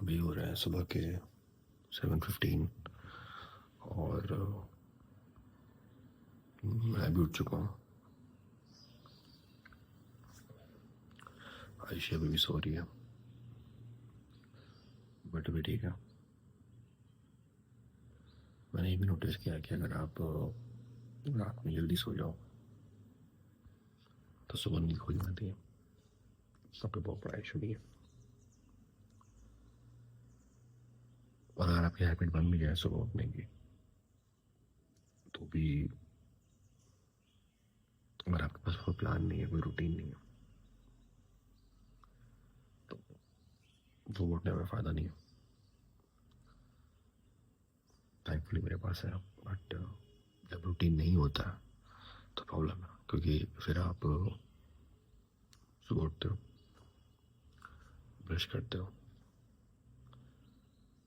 अभी हो रहे हैं सुबह के 7:15 और मैं भी उठ चुका हूँ। आयशा अभी भी सो रही है, बट अभी ठीक है। मैंने ये भी नोटिस किया कि अगर आप रात में जल्दी सो जाओ तो सुबह नींद खुल जाती है। सबके बहुत बड़ा इशू भी है। और अगर आपकी हैबिट बन भी जाए सुबह उठने की, तो भी अगर आपके पास कोई प्लान नहीं है, कोई रूटीन नहीं है, तो वो उठने में फ़ायदा नहीं है। थैंकफुली मेरे पास है, बट जब रूटीन नहीं होता है तो प्रॉब्लम है, क्योंकि फिर आप सुबह उठते हो, ब्रश करते हो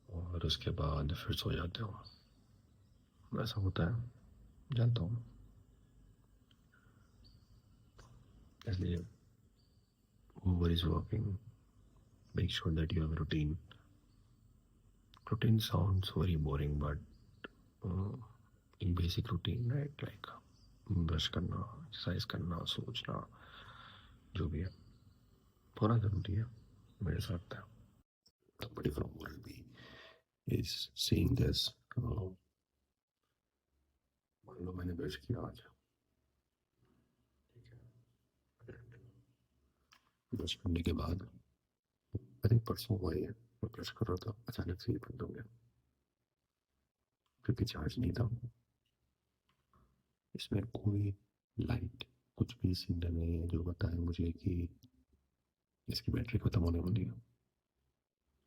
और उसके बाद फिर सो जाते हो। ऐसा होता है, जानता हूँ। इसलिए whoever is working, make sure that you have a routine. Routine sounds very boring, but in basic routine, right? Like brush करना, एक्सरसाइज करना, सोचना, जो भी है होना जरूरी है मेरे साथ है। Somebody from Moralby is seeing this. मान लो मैंने ब्रश किया आज, ठीक है, ब्रश करने के बाद आई थिंक परसों हुआ ही है, मैं ब्रश कर रहा था, अचानक से ये बंद हो गया क्योंकि चार्ज नहीं था। इसमें कोई लाइट, कुछ भी सिग्नल नहीं है जो बताए मुझे कि इसकी बैटरी खत्म होने वाली है।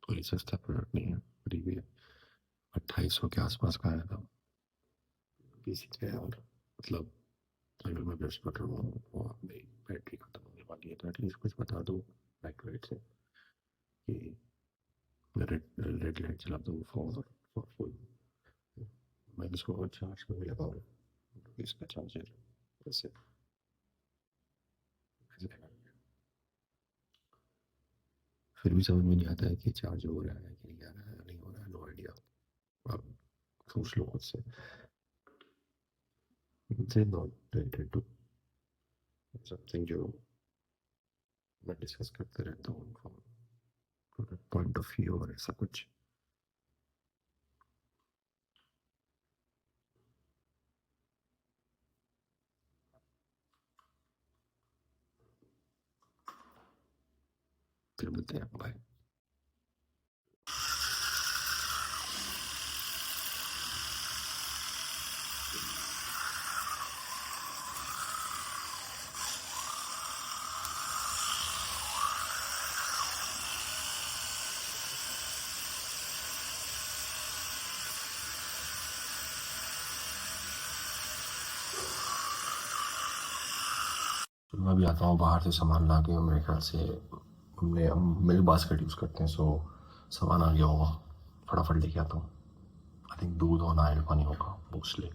और ये सस्ता प्रोडक्ट नहीं है, करीब ये 2800 के आसपास का आया था। बेसिक है, और मतलब अगर मैं ब्रश कर रहा हूँ और मेरी बैटरी खत्म होने वाली है तो एटलीस्ट कुछ बता दो लाइट वाइट से कि रेड रेड लाइट चला दो फॉर फुल। मैं इसको चार्ज में भी लगाऊँ, इसका चार्जर ऐसे फिर भी समझ में नहीं आता है कि चार्ज हो रहा है कि नहीं, आ रहा है नहीं हो रहा है, नो आइडिया। आप सोच लो खुद से, इनसे नॉट रिलेटेड टू समथिंग जो मैं डिस्कस करते रहता हूँ फ्रॉम पॉइंट ऑफ व्यू और ऐसा कुछ। फिर मिलते हैं, बाय। तो मैं भी आता हूँ बाहर से सामान ला के, मेरे ख्याल से हम मिल्क बास्केट यूज़ करते हैं, सो सामान आ गया होगा, फटाफट लेके आता हूँ। आई थिंक दूध और नारियल पानी होगा मोस्टली।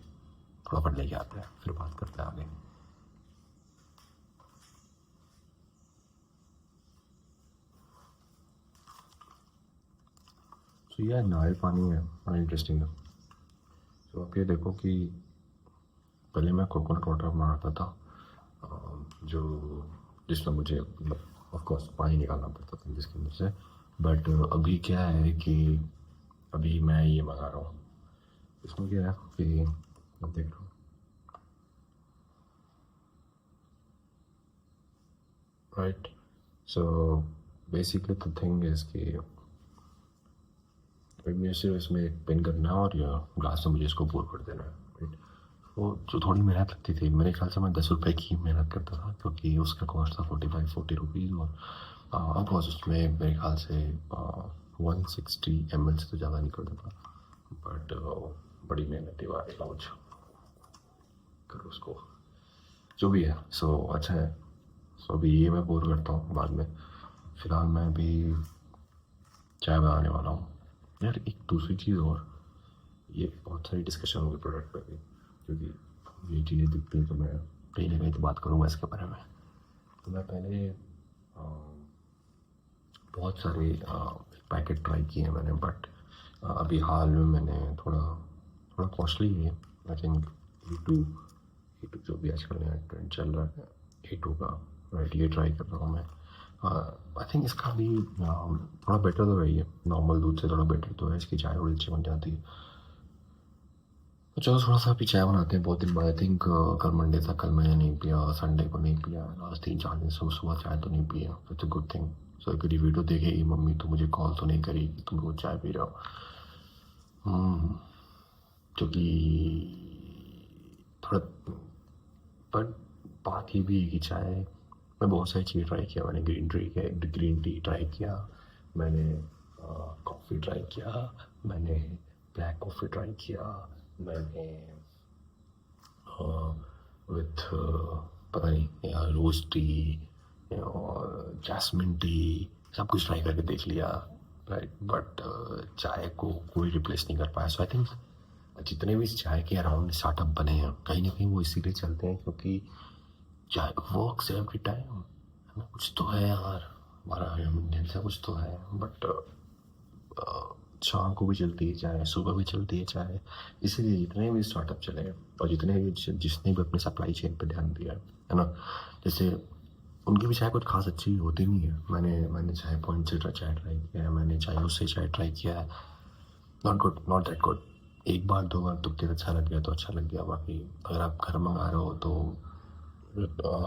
फटाफट लेके आते हैं, फिर बात करते हैं आगे। तो यह नारियल पानी है, बड़ा इंटरेस्टिंग है। तो आप ये देखो कि पहले मैं कोकोनट वाटर बनाता था, जो जिसमें मुझे ऑफ कोर्स पानी निकालना पड़ता था जिसके अंदर से। बट अभी क्या है कि अभी मैं ये मंगा रहा हूँ। इसमें क्या है कि अब देख लो, right. So basically the thing is कि मुझे सिर्फ इसमें एक पेन करना है और या ग्लास में मुझे इसको पोर कर देना है, राइट। वो जो थोड़ी मेहनत लगती थी, मेरे ख्याल से मैं 10 रुपये की मेहनत करता था क्योंकि उसका कॉस्ट था 40 रुपीज़। और अब उसमें मेरे ख्याल से 160 ml से तो ज़्यादा नहीं करता था। बट बड़ी मेहनत है वाली लॉन्च करो उसको, जो भी है। सो अच्छा है। सो अभी ये मैं पोर करता हूँ बाद में। फ़िलहाल मैं अभी चाय बनाने वाला हूँ। यार एक दूसरी चीज़ और, ये बहुत सारी डिस्कशन होगी प्रोडक्ट पे भी, क्योंकि ये चीज़ें दिखती हैं तो मैं कहीं ना कहीं तो बात करूँगा इसके बारे में। तो मैं पहले बहुत सारे पैकेट ट्राई किए हैं मैंने, बट अभी हाल में मैंने थोड़ा थोड़ा कॉस्टली है, आई थिंक E2 जो भी आजकल नया ट्रेंड चल रहा है, E2 का, राइट, ये ट्राई कर रहा हूँ मैं। आई थिंक इसका भी थोड़ा बेटर तो है, ये नॉर्मल दूध से थोड़ा बेटर तो है, इसकी चाय बड़ी अच्छी बन जाती है। तो चलो थोड़ा सा अभी चाय बनाते हैं, बहुत दिन बाद। आई थिंक कल मंडे था, कल मैंने नहीं पिया, संडे को नहीं पिया, लास्ट 3-4 दिन से सुबह चाय तो नहीं पिया। It's a good thing. So कभी वीडियो देखेगी मम्मी तो मुझे कॉल तो नहीं करेगी तुम रोज चाय पी रहे हो। क्योंकि थोड़ा, बट बात ये भी है कि चाय, मैं बहुत सारी चीज़ ट्राई किया मैंने। ग्रीन टी ट्राई किया मैंने, कॉफ़ी ट्राई किया मैंने, ब्लैक कॉफ़ी ट्राई किया मैंने, विथ पता नहीं यार, रोज़ टी और जैस्मिन टी, सब कुछ ट्राई करके देख लिया, राइट, बट चाय को कोई रिप्लेस नहीं कर पाया। सो आई थिंक जितने भी चाय के अराउंड स्टार्टअप बने हैं, कहीं ना कहीं वो इसीलिए चलते हैं क्योंकि चाय वर्क्स एवरी टाइम। कुछ तो है यार, हमारा इंडियन से कुछ तो है, बट शाम को भी चलती है चाय, सुबह भी चलती है चाय। इसीलिए जितने भी स्टार्टअप चले हैं और जितने भी जिसने भी अपने सप्लाई चेन पे ध्यान दिया है ना, जैसे उनकी भी चाय कुछ खास अच्छी होती नहीं है। मैंने चाय पॉइंट से चाय ट्राई किया है, मैंने चाय उससे चाय ट्राई किया है, not good, not that good. एक बार दो बार तुक्के अच्छा लग गया तो अच्छा लग गया, बाकी अगर आप घर मंगा रहे हो तो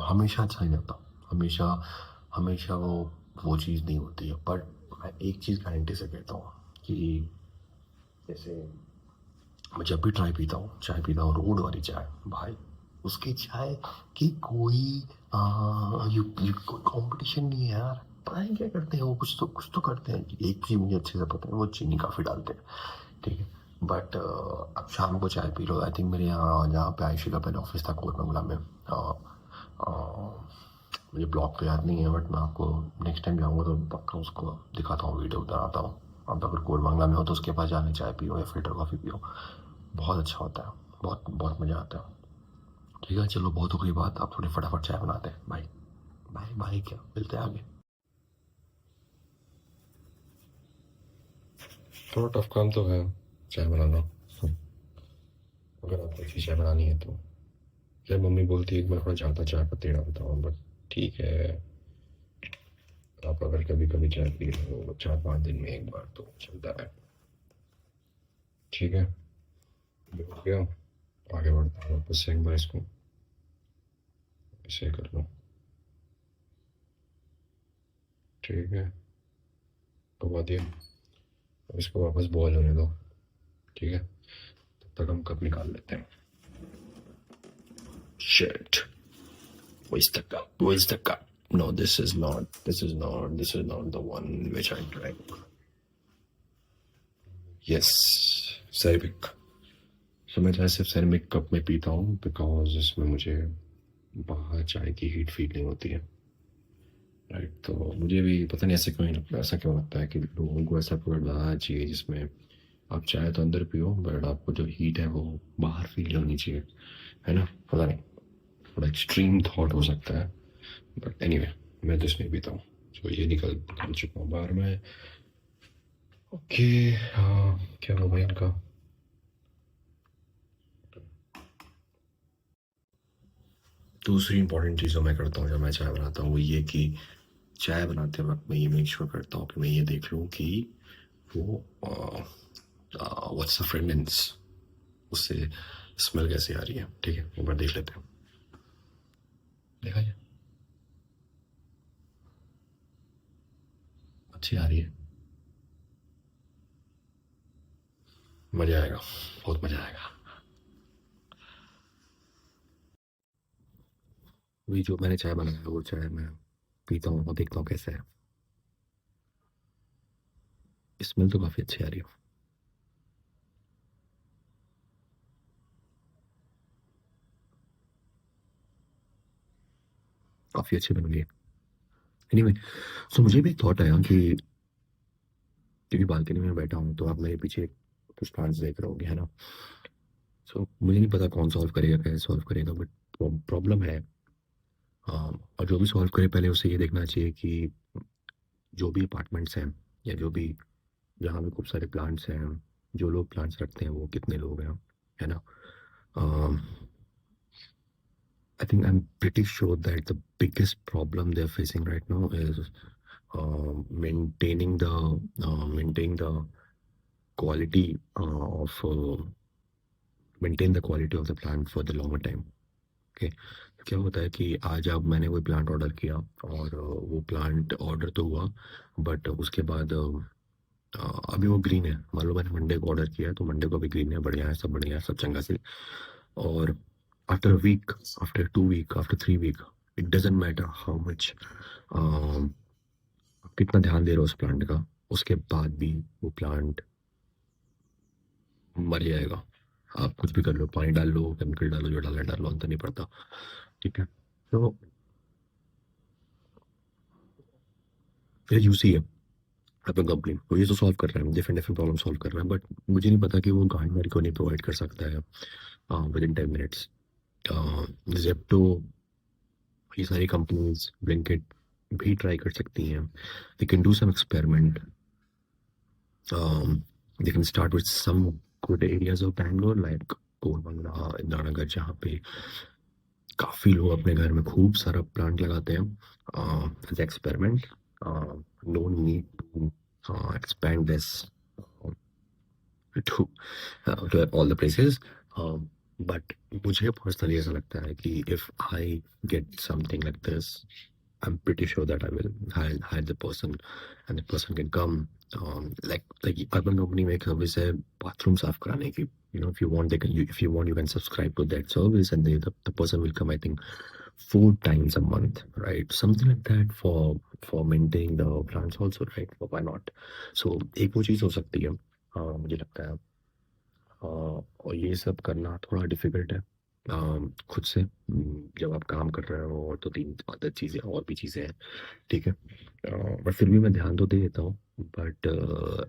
हमेशा अच्छा नहीं रहता, हमेशा हमेशा वो चीज़ नहीं होती है। बट मैं एक चीज़ गारंटी से कहता हूँ कि जैसे मैं जब भी चाय पीता हूँ रोड वाली चाय, भाई उसकी चाय की कोई कोई कंपटीशन नहीं है यार। पता नहीं क्या करते हैं वो, कुछ तो करते हैं। एक चीज़ मुझे अच्छे से पता है, वो चीनी काफ़ी डालते हैं, ठीक है। बट अब शाम को चाय पी लो, आई थिंक मेरे यहाँ जहाँ पे आयशी का पहले ऑफिस था कोरमंगला में, मुझे ब्लॉग तो याद नहीं है, बट मैं आपको नेक्स्ट टाइम जाऊँगा तो पक्का उसको दिखाता हूँ, वीडियो बनाता हूँ। आप अगर कोरमंगला में हो तो उसके पास जाके चाय पियो या फिल्टर कॉफ़ी पियो, बहुत अच्छा होता है, बहुत बहुत मज़ा आता है। ठीक है, चलो बहुत हो गई बात, आप थोड़ी फटाफट चाय बनाते हैं। बाय बाय बाय, क्या मिलते हैं आगे। थोड़ा टफ काम तो है चाय बनाना, अगर आपको अच्छी चाय बनानी है तो। जब मम्मी बोलती है कि मैं थोड़ा ज़्यादा चाय पत्ती डालता हूँ, बट ठीक है, आप अगर कभी कभी चाय पी रहे हो 4-5 दिन में एक बार तो चलता है। ठीक है, ये हो गया, आगे बढ़ता हूँ वापस से एक बार इसको ऐसे कर लो। ठीक है, पका दिया, अब इसको वापस बॉयल होने दो। ठीक है, तब तक हम कप निकाल लेते हैं। Shit, where's the cup? Where's the cup? No, this is not the one which I drank. Yes, ceramic. So मैं चाय सिर्फ ceramic कप में पीता हूँ बिकॉज इसमें मुझे बाहर चाय की हीट फील नहीं होती है, राइट। तो मुझे भी पता नहीं ऐसे क्यों नहीं लगता, ऐसा क्यों लगता है कि लोगों को ऐसा प्रोडक्ट बनाना चाहिए जिसमें आप चाय तो अंदर पियो बट आपको जो हीट है वो बाहर फील होनी चाहिए, है ना। पता नहीं, थोड़ा एक्सट्रीम थॉट हो सकता है, बट एनीवे मैं तो इसमें पीता हूँ। तो ये निकल चुका हूँ बाहर में। ओके, क्या हुआ भाई इनका। दूसरी इंपॉर्टेंट चीज़ जो मैं करता हूँ जब मैं चाय बनाता हूँ वो ये कि चाय बनाते वक्त मैं ये मेक श्योर करता हूँ कि मैं ये देख लूँ कि वो व्हाट्स द फ्रेगनेंस, उससे स्मेल कैसे आ रही है। ठीक है, एक बार देख लेते हैं। देखा जाए, अच्छी आ रही है, मज़ा आएगा, बहुत मज़ा आएगा। अभी जो मैंने चाय बनाया है वो चाय मैं पीता हूँ और देखता हूँ कैसा है। स्मेल तो काफ़ी अच्छी आ रही है, काफ़ी अच्छी बन गई है। एनीवे, सो मुझे भी एक थॉट आया कि क्योंकि बालकनी में बैठा हूँ तो आप मेरे पीछे कुछ प्लांट्स देख रहे होगे, है ना। सो मुझे नहीं पता कौन सॉल्व करेगा, कैसे सॉल्व करेगा, बट प्रॉब्लम है। और जो भी सॉल्व करे पहले उसे ये देखना चाहिए कि जो भी अपार्टमेंट्स हैं या जो भी जहाँ भी खूब सारे प्लांट्स हैं, जो लोग प्लांट्स रखते हैं वो कितने लोग हैं, है ना? I think I am pretty sure that the biggest problem they are facing right now is maintaining the maintaining the quality of maintain the quality of the plant for the longer time. Okay, क्या होता है कि आज अब मैंने कोई plant order किया और वो प्लांट ऑर्डर तो हुआ, बट उसके बाद अभी वो ग्रीन है। मान लो मैंने मंडे को ऑर्डर किया तो मंडे को भी ग्रीन है, बढ़िया है, सब चंगा से। और after a week, after 2 week, after 3 week, it doesn't matter how much कितना ध्यान दे रहे हो उस प्लांट का, उसके बाद भी वो प्लांट मर जाएगा। आप कुछ भी कर लो, पानी डाल लो, केमिकल डालो, जो डालना डालो, अंतर नहीं पड़ता। ठीक है, तो ये यूसी है अपना कंपनी, वो ये तो सॉल्व कर रहे हैं, डिफरेंट डिफरेंट प्रॉब्लम सॉल्व कर रहे हैं, बट मुझे नहीं पता कि वो गार्डनर को नहीं प्रोवाइड कर सकता है विद इन 10 मिनट्स। जेप्टो, ये सारी कंपनीज, ब्लिंकिट भी ट्राई कर सकती हैं। They can do some experiment, they can start with some good areas of Bangalore like Koramangala, Indiranagar, जहाँ पे काफ़ी लोग अपने घर में खूब सारा प्लांट लगाते हैं as experiment. No need to expand this to all the places. But मुझे पर्सनली ऐसा लगता है कि if I get something like this, I'm pretty sure that I will hire the person, and the person can come. Like urban company में एक service है bathroom साफ कराने की। You know, if you want, if you want, you can subscribe to that service, and the person will come, I think, 4 times a month, right? Something like that for maintaining the plants also, right? Why not? So एक वो चीज़ हो सकती है, मुझे लगता है। और ये सब करना थोड़ा डिफिकल्ट है खुद से, जब आप काम कर रहे हो, और तो 3 चीज़ें और भी चीज़ें हैं। ठीक है, बट फिर भी मैं ध्यान तो दे देता हूँ। बट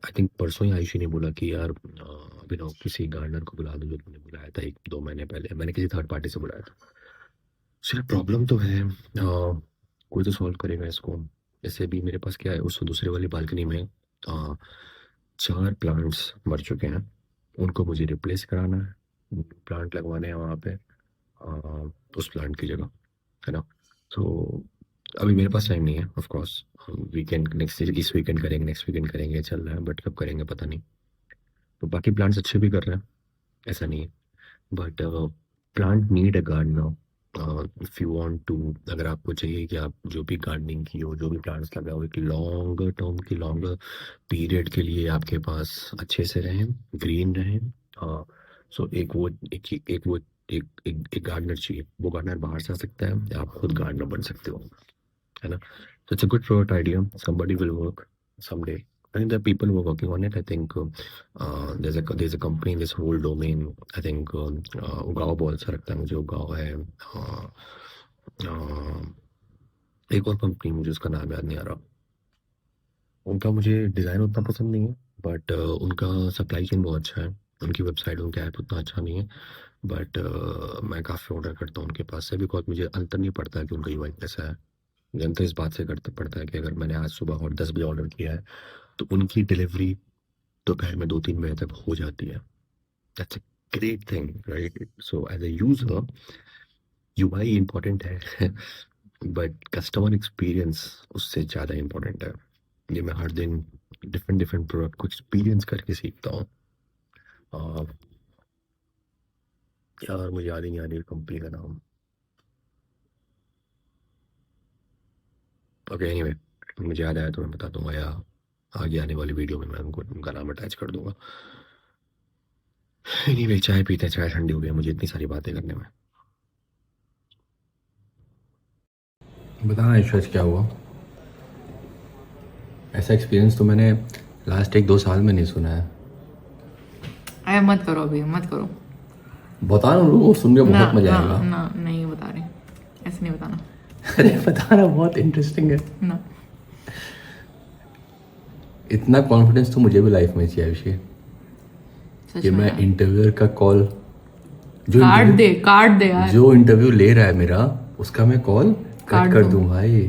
आई थिंक परसों ही आयुषी ने बोला कि यार अभिनव, किसी गार्डनर को बुला दो, जो तुमने बुलाया था 1-2 महीने पहले, मैंने किसी थर्ड पार्टी से बुलाया था। सर प्रॉब्लम तो है, कोई तो सॉल्व करेगा इसको। जैसे अभी मेरे पास क्या है, उस दूसरे वाली बालकनी में 4 प्लांट्स मर चुके हैं, उनको मुझे रिप्लेस कराना है, प्लांट लगवाने हैं वहाँ पे उस प्लांट की जगह, है ना? तो अभी मेरे पास टाइम नहीं है, ऑफ कोर्स। वीकेंड नेक्स्ट, इस वीकेंड करेंगे, नेक्स्ट वीकेंड करेंगे, चल रहा है, बट कब करेंगे पता नहीं। तो बाकी प्लांट्स अच्छे भी कर रहे हैं, ऐसा नहीं है, but plant need a gardener. If you want to, अगर आपको चाहिए कि आप जो भी गार्डनिंग की हो, जो भी प्लांट्स लगाओ, एक लॉन्गर टर्म की, लॉन्गर पीरियड के लिए आपके पास अच्छे से रहें, ग्रीन रहें। सो एक गार्डनर चाहिए। वो गार्डनर बाहर से आ सकता है, या आप खुद गार्डनर बन सकते हो, है ना? So it's a good product idea. Somebody will work someday. I think there are people who are working on it. I think there's a company in this whole domain. I think उगाओ बहुत अच्छा लगता है मुझे, उगाओ है। एक और company, मुझे उसका नाम याद नहीं आ रहा, उनका मुझे डिज़ाइन उतना पसंद नहीं है, बट उनका सप्लाई चेन बहुत अच्छा है, उनकी वेबसाइट, उनका ऐप उतना अच्छा नहीं है, बट मैं काफ़ी ऑर्डर करता हूँ उनके पास से, बिकॉज मुझे अंतर नहीं पड़ता है कि उनका यूआई कैसा है। जन तो इस बात से करता पड़ता है कि अगर मैंने आज सुबह और 10 बजे ऑर्डर किया है, तो उनकी डिलीवरी दोपहर में 2-3 बजे तक हो जाती है। That's a great thing, right? So as a user, UI important है बट कस्टमर एक्सपीरियंस उससे ज़्यादा इम्पोर्टेंट है। ये मैं हर दिन डिफरेंट डिफरेंट प्रोडक्ट को एक्सपीरियंस करके सीखता हूँ। यार मुझे याद ही नहीं आ रही कंपनी का नाम। ओके, एनीवे, मुझे याद आया तो मैं बता दूंगा, या आगे आने वाली वीडियो में मैं उनका नाम अटैच कर दूंगा। एनीवे, चाय पीते हैं, चाय ठंडी हो गई मुझे इतनी सारी बातें करने में। बता ऐश्वर्य क्या हुआ? ऐसा एक्सपीरियंस तो मैंने लास्ट 1-2 साल में नहीं सुना है। अरे मत करो, अभी मत करो। बता रहा हूँ, सुन के ना बहुत मजा ना आएगा। ना, नहीं बता रहे, ऐसे नहीं बताना। अरे बता रहा, बहुत इंटरेस्टिंग है। ना, इतना कॉन्फिडेंस तो मुझे भी लाइफ में चाहिए आयुषी, सच कि में मैं यार। इंटरव्यूअर का कॉल, काट दे यार। जो इंटरव्यू ले रहा है मेरा, उसका मैं कॉल काट कट कर दो। दूं भाई।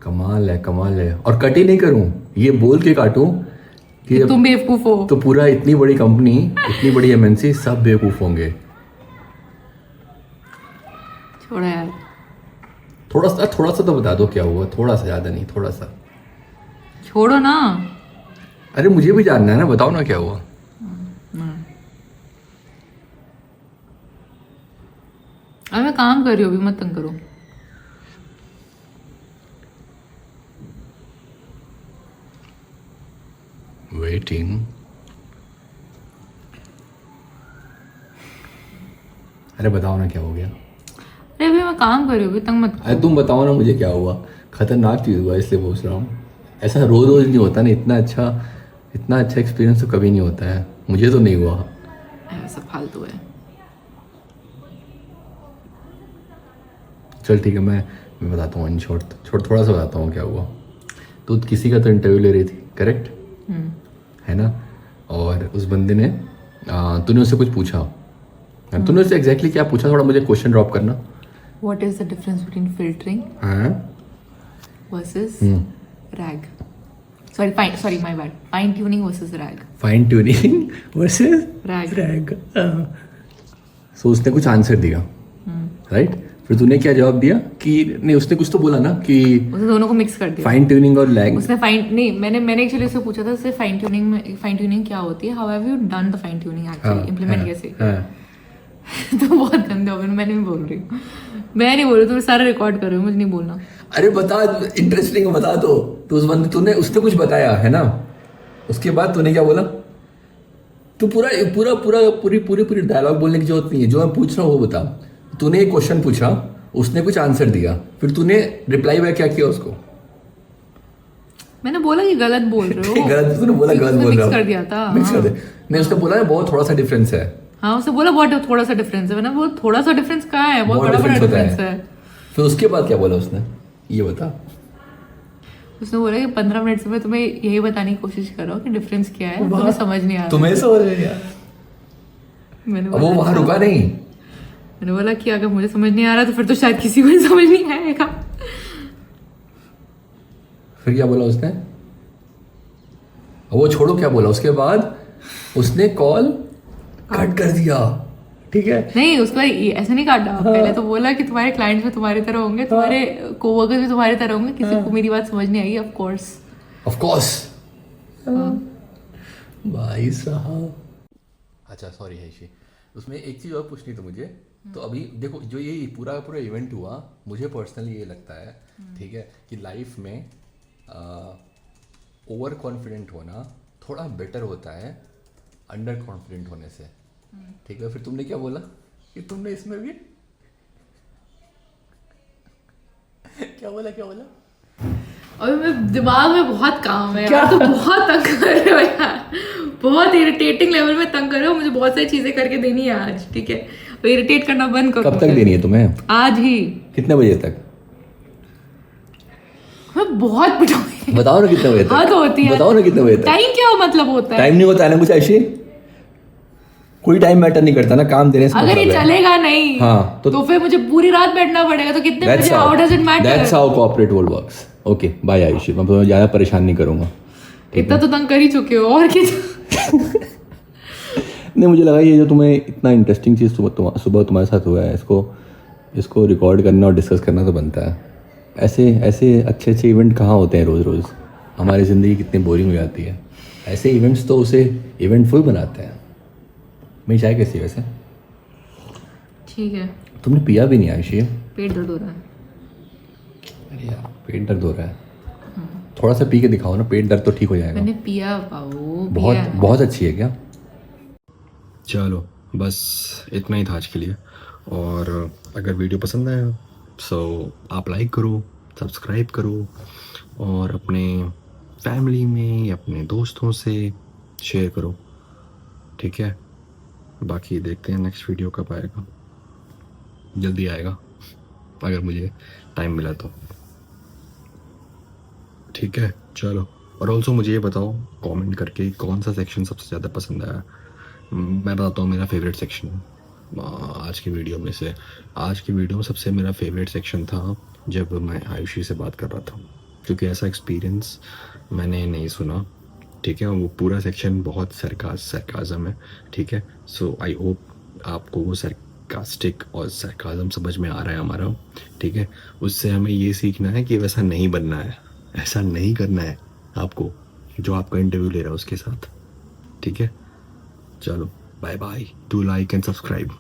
कमाल है। और कट ही नहीं करूं, ये बोल के काटूं कि अब तुम बेवकूफ हो। तो पूरा इतनी बड़ी कंपनी, इतनी बड़ी एमएनसी सब बेवकूफ होंगे। छोड़ा यार। थोड़ा सा तो बता दो क्या हुआ, थोड़ा सा, ज्यादा नहीं, थोड़ा सा। छोड़ो ना। अरे मुझे भी जानना है ना, बताओ ना क्या हुआ। अब मैं काम कर रही हूँ, अभी मत तंग करो। वेटिंग। अरे बताओ ना क्या हो गया। अरे अभी मैं काम कर रही हूँ, अभी तंग मत अरे तुम बताओ ना मुझे क्या हुआ। खतरनाक चीज़ हुआ इसलिए पूछ रहा हूँ। ऐसा रोज रोज नहीं होता ना, इतना अच्छा एक्सपीरियंस तो कभी नहीं होता है। मुझे तो नहीं हुआ। करो। ऐसा फालतू है। चल ठीक है, मैं बताता हूँ इन शॉर्ट थोड़ा सा बताता हूँ क्या हुआ। तो किसी का तो इंटरव्यू ले रही थी, करेक्ट है ना। और उस बंदे ने तूने उससे कुछ पूछा, तूने उससे एग्जैक्टली क्या पूछा, थोड़ा मुझे क्वेश्चन ड्रॉप करना। What is the difference between filtering हाँ versus rag? Sorry, my bad. Fine tuning versus rag. Fine tuning versus Rag. RAG. So उसने कुछ आंसर दिया, राइट। फिर तूने क्या जवाब दिया कि नहीं, उसने कुछ तो बोला ना कि उसने दोनों को मिक्स कर दिया। फाइन ट्यूनिंग और लैग। उसने फाइन नहीं, मैंने एक्चुअली उससे पूछा था उससे फाइन ट्यूनिंग क्या होती है, how have you done the fine tuning actually, implement कैसे। तो बहुत गंदे हो गए, मैंने भी बोल रही हूँ। मैं नहीं बोल रही, तुम सारा रिकॉर्ड कर रहे हो, मुझे नहीं बोलना। अरे बता, इंटरेस्टिंग बता दो। तो उस बंदे तूने उसने कुछ बताया है ना, उसके बाद तूने क्या बोला। तू पूरी डायलॉग बोलने की जरूरत नहीं है, जो मैं पूछ रहा हूँ वो बता। तूने एक क्वेश्चन पूछा, उसने कुछ आंसर दिया, फिर तूने रिप्लाई बैक क्या किया उसको। मैंने बोला कि गलत बोल रहे हो। गलत तूने बोला, गलत बोल रहा मिक्स कर दिया था। मिक्स कर दे। नहीं, उसने बोला है बहुत थोड़ा सा डिफरेंस है। हाँ, उसने बोला बहुत थोड़ा सा डिफरेंस है। मैंने बोला थोड़ा सा डिफरेंस कहाँ है, बहुत बड़ा difference होता डिफरेंस है। फिर उसके बाद क्या बोला उसने, ये बता। उसने बोला कि 15 मिनट से मैं तुम्हें यही बताने की कोशिश कर रहा हूँ कि डिफरेंस क्या है, तुम्हें समझ नहीं आ रहा। तुम्हें समझ नहीं आया। मैंने अब वो बोला वहां रुका नहीं। मैंने बोला कि अगर मुझे समझ नहीं आ रहा तो फिर तो शायद किसी को भी समझ नहीं आएगा। फिर क्या बोला उसने, वो छोड़ो क्या बोला उसके बाद। उसने कॉल कट कर दिया, ठीक है। नहीं, उसको ऐसे नहीं काटा। पहले तो बोला कि तुम्हारे क्लाइंट्स भी तुम्हारी तरह होंगे, तुम्हारे कोवर्कर्स भी तुम्हारी तरह होंगे, किसी को मेरी बात समझ नहीं आएगी, ऑफ कोर्स। भाई साहब। अच्छा सॉरी हैशी, उसमें एक चीज़ और पूछनी थी मुझे। तो अभी देखो, जो ये पूरा इवेंट हुआ, मुझे पर्सनली ये लगता है, ठीक है, कि लाइफ में ओवर कॉन्फिडेंट होना थोड़ा बेटर होता है अंडर कॉन्फिडेंट होने से, ठीक है। फिर तुमने क्या बोला कि तुमने इसमें भी क्या बोला। अभी मैं दिमाग में बहुत काम है यार, तो बहुत तंग कर रहे हो यार, बहुत इरिटेटिंग लेवल में तंग कर रहे हो। मुझे बहुत सारी चीजें करके देनी है आज, ठीक है। तो इरिटेट करना बंद करो। कब तक देनी है तुम्हें? आज ही। कितने बजे तक? मैं बहुत पिटाऊंगी। बताओ ना कितने बजे तक। हद होती है। बताओ ना कितने बजे तक। टाइम क्या मतलब होता है? टाइम नहीं होता है ना कुछ ऐसे, कोई टाइम मैटर नहीं करता ना, काम देने से अगर ये मतलब है। चलेगा नहीं, हाँ, तो फिर मुझे पूरी रात बैठना पड़ेगा। तो कितने बजे? How does it matter? That's how corporate world works. Okay, bye Ayushi, मैं तुम्हें ज़्यादा परेशान नहीं करूँगा। इतना तो तंग कर ही चुके हो, और क्या। नहीं, मुझे लगा ये जो तुम्हें इतना इंटरेस्टिंग चीज़ सुबह तुम्हारे साथ हुआ है, इसको रिकॉर्ड करना और डिस्कस करना तो बनता है। ऐसे अच्छे इवेंट कहाँ होते हैं रोज़ रोज़। हमारी ज़िंदगी कितनी बोरिंग हो जाती है। ऐसे इवेंट्स तो उसे इवेंटफुल बनाते हैं। मेरी चाय कैसी है वैसे? ठीक है। तुमने पिया भी नहीं आयुषी। पेट दर्द हो रहा है। अरे यार, पेट दर्द हो रहा है, थोड़ा सा पी के दिखाओ ना, पेट दर्द तो ठीक हो जाएगा। मैंने पिया बाबू, बहुत अच्छी है क्या? चलो बस इतना ही था आज के लिए। और अगर वीडियो पसंद आया सो आप लाइक करो, सब्सक्राइब करो और अपने फैमिली में या अपने दोस्तों से शेयर करो, ठीक है। बाकी देखते हैं नेक्स्ट वीडियो कब आएगा। जल्दी आएगा अगर मुझे टाइम मिला तो, ठीक है। चलो, और ऑल्सो मुझे ये बताओ कमेंट करके कौन सा सेक्शन सबसे ज़्यादा पसंद आया। मैं बताता हूँ मेरा फेवरेट सेक्शन आज की वीडियो में से। आज की वीडियो में सबसे मेरा फेवरेट सेक्शन था जब मैं आयुषी से बात कर रहा था। क्योंकि ऐसा एक्सपीरियंस मैंने नहीं सुना, ठीक है। वो पूरा सेक्शन बहुत सरकाज़म है, ठीक है। सो आई होप आपको वो सरकास्टिक और सरकाज़म समझ में आ रहा है हमारा, ठीक है। उससे हमें ये सीखना है कि वैसा नहीं बनना है, ऐसा नहीं करना है आपको जो आपका इंटरव्यू ले रहा है उसके साथ, ठीक है। चलो bye bye, do like and subscribe.